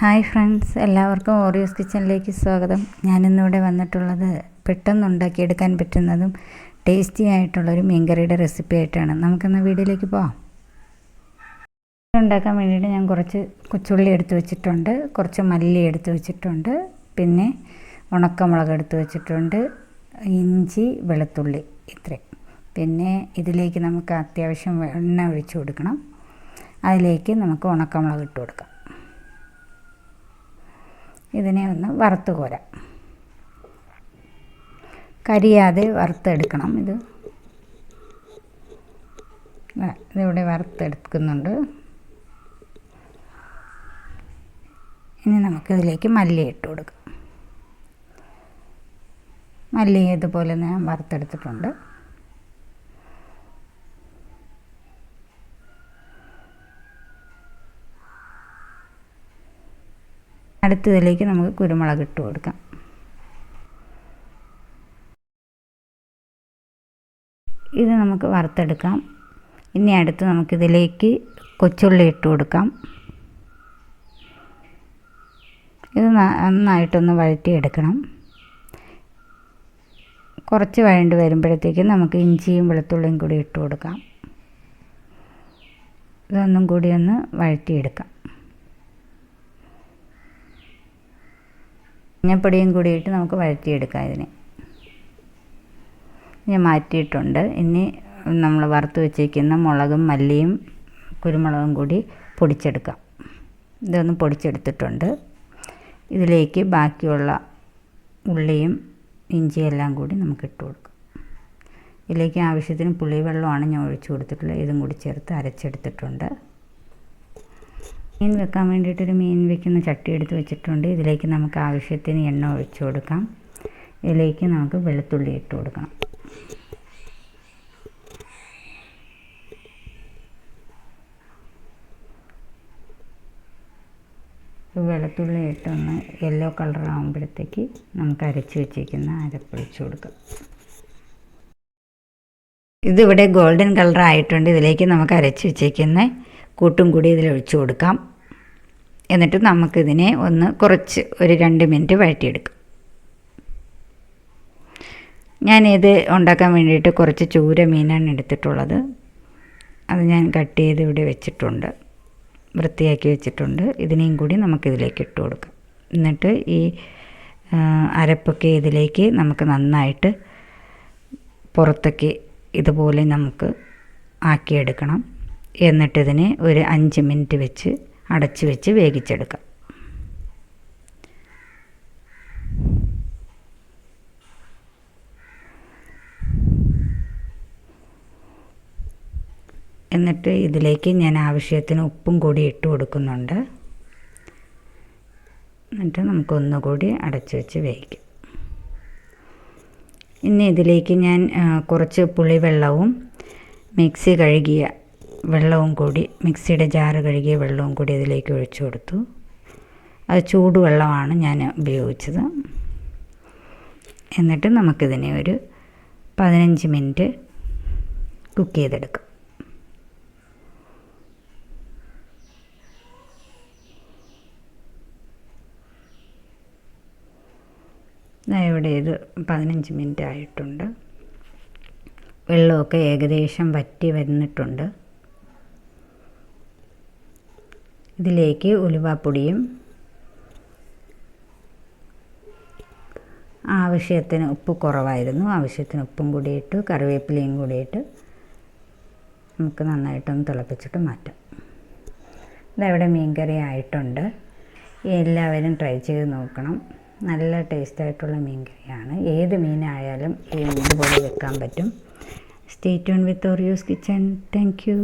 Hi friends, എല്ലാവർക്കും ഓറിയോസ് കിച്ചണിലേക്ക് സ്വാഗതം. ഞാനിന്നിവിടെ വന്നിട്ടുള്ളത് പെട്ടെന്ന് ഉണ്ടാക്കിയെടുക്കാൻ പറ്റുന്നതും ടേസ്റ്റി ആയിട്ടുള്ളൊരു മീൻകറിയുടെ റെസിപ്പി ആയിട്ടാണ്. നമുക്കിന്ന് വീഡിയോയിലേക്ക് പോകാം. ഉണ്ടാക്കാൻ വേണ്ടിയിട്ട് ഞാൻ കുറച്ച് കൊച്ചുള്ളി എടുത്ത് വെച്ചിട്ടുണ്ട്, കുറച്ച് മല്ലി എടുത്ത് വെച്ചിട്ടുണ്ട്, പിന്നെ ഉണക്കമുളക് എടുത്ത് വെച്ചിട്ടുണ്ട്, ഇഞ്ചി, വെളുത്തുള്ളി ഇത്രയും. പിന്നെ ഇതിലേക്ക് നമുക്ക് അത്യാവശ്യം എണ്ണ ഒഴിച്ചു കൊടുക്കണം. അതിലേക്ക് നമുക്ക് ഉണക്കമുളക് ഇട്ട് കൊടുക്കാം. ഇതിനെ ഒന്ന് വറുത്ത് കോരാം. കരിയാതെ വറുത്തെടുക്കണം. ഇതിവിടെ വറുത്തെടുക്കുന്നുണ്ട്. ഇനി നമുക്കിതിലേക്ക് മല്ലി ഇട്ട് കൊടുക്കാം. മല്ലി ഇതുപോലെ ഞാൻ വറുത്തെടുത്തിട്ടുണ്ട്. അടുത്തതിലേക്ക് നമുക്ക് കുരുമുളക് ഇട്ട് കൊടുക്കാം. ഇത് നമുക്ക് വറുത്തെടുക്കാം. ഇനി അടുത്ത് നമുക്കിതിലേക്ക് കൊച്ചുള്ളി ഇട്ട് കൊടുക്കാം. ഇത് നന്നായിട്ടൊന്ന് വഴറ്റിയെടുക്കണം. കുറച്ച് വഴണ്ട് വരുമ്പോഴത്തേക്കും നമുക്ക് ഇഞ്ചിയും വെളുത്തുള്ളിയും കൂടി ഇട്ട് കൊടുക്കാം. ഇതൊന്നും കൂടി ഒന്ന് വഴറ്റിയെടുക്കാം. മഞ്ഞപ്പൊടിയും കൂടിയിട്ട് നമുക്ക് വഴറ്റിയെടുക്കാം. ഇതിനെ ഞാൻ മാറ്റിയിട്ടുണ്ട്. ഇനി നമ്മൾ വറുത്ത് വെച്ചിരിക്കുന്ന മുളകും മല്ലിയും കുരുമുളകും കൂടി പൊടിച്ചെടുക്കാം. ഇതൊന്ന് പൊടിച്ചെടുത്തിട്ടുണ്ട്. ഇതിലേക്ക് ബാക്കിയുള്ള ഉള്ളിയും ഇഞ്ചിയെല്ലാം കൂടി നമുക്ക് ഇട്ട് കൊടുക്കാം. ഇതിലേക്ക് ആവശ്യത്തിന് പുളിവെള്ളമാണ് ഞാൻ ഒഴിച്ചു കൊടുത്തിട്ടുള്ളത്. ഇതും കൂടി ചേർത്ത് അരച്ചെടുത്തിട്ടുണ്ട്. മീൻ വെക്കാൻ വേണ്ടിയിട്ടൊരു മീൻ വെക്കുന്ന ചട്ടി എടുത്ത് വെച്ചിട്ടുണ്ട്. ഇതിലേക്ക് നമുക്ക് ആവശ്യത്തിന് എണ്ണ ഒഴിച്ചു കൊടുക്കാം. ഇതിലേക്ക് നമുക്ക് വെളുത്തുള്ളി ഇട്ട് കൊടുക്കണം. വെളുത്തുള്ളി ഇട്ടൊന്ന് യെല്ലോ കളർ ആകുമ്പോഴത്തേക്ക് നമുക്ക് അരച്ച് വെച്ചിരിക്കുന്ന അരപ്പൊഴിച്ച് കൊടുക്കാം. ഇതിവിടെ ഗോൾഡൻ കളർ ആയിട്ടുണ്ട്. ഇതിലേക്ക് നമുക്ക് അരച്ച് വെച്ചിരിക്കുന്ന കൂട്ടും കൂടി ഇതിലൊഴിച്ച് കൊടുക്കാം. എന്നിട്ട് നമുക്കിതിനെ ഒന്ന് കുറച്ച് ഒരു 2 മിനിറ്റ് വഴറ്റിയെടുക്കാം. ഞാനിത് ഉണ്ടാക്കാൻ വേണ്ടിയിട്ട് കുറച്ച് ചൂര മീനാണ് എടുത്തിട്ടുള്ളത്. അത് ഞാൻ കട്ട് ചെയ്ത് ഇവിടെ വെച്ചിട്ടുണ്ട്, വൃത്തിയാക്കി വെച്ചിട്ടുണ്ട്. ഇതിനെയും കൂടി നമുക്കിതിലേക്ക് ഇട്ട് കൊടുക്കാം. എന്നിട്ട് ഈ അരപ്പൊക്കെ ഇതിലേക്ക് നമുക്ക് നന്നായിട്ട് പുറത്തേക്ക് ഇതുപോലെ നമുക്ക് ആക്കിയെടുക്കണം. എന്നിട്ടിതിനെ ഒരു 5 മിനിറ്റ് വെച്ച് അടച്ച് വെച്ച് വേവിച്ചെടുക്കാം. എന്നിട്ട് ഇതിലേക്ക് ഞാൻ ആവശ്യത്തിന് ഉപ്പും കൂടി ഇട്ട് കൊടുക്കുന്നുണ്ട്. എന്നിട്ട് നമുക്കൊന്നുകൂടി അടച്ച് വെച്ച് വേവിക്കാം. ഇനി ഇതിലേക്ക് ഞാൻ കുറച്ച് പുളിവെള്ളവും മിക്സി കഴുകിയ വെള്ളവും കൂടി, മിക്സിയുടെ ജാറ് കഴുകിയ വെള്ളവും കൂടി ഇതിലേക്ക് ഒഴിച്ചു കൊടുത്തു. അത് ചൂടുവെള്ളമാണ് ഞാൻ ഉപയോഗിച്ചത്. എന്നിട്ട് നമുക്കിതിനെ ഒരു 15 മിനിറ്റ് കുക്ക് ചെയ്തെടുക്കാം. ഇവിടെ ഇത് 15 മിനിറ്റ് ആയിട്ടുണ്ട്. വെള്ളമൊക്കെ ഏകദേശം വറ്റി വന്നിട്ടുണ്ട്. ഇതിലേക്ക് ഉലുവാപ്പൊടിയും ആവശ്യത്തിന് ഉപ്പ് കുറവായിരുന്നു, ആവശ്യത്തിന് ഉപ്പും കൂടി ഇട്ട് കറിവേപ്പിലയും കൂടി ഇട്ട് നമുക്ക് നന്നായിട്ടൊന്ന് തിളപ്പിച്ചിട്ട് മാറ്റാം. ഇതവിടെ മീൻകറി ആയിട്ടുണ്ട്. എല്ലാവരും ട്രൈ ചെയ്ത് നോക്കണം. നല്ല ടേസ്റ്റായിട്ടുള്ള മീൻകറിയാണ്. ഏത് മീനായാലും ഇതുപോലെ വെക്കാൻ പറ്റും. Stay tune with Oreo's kitchen. Thank U.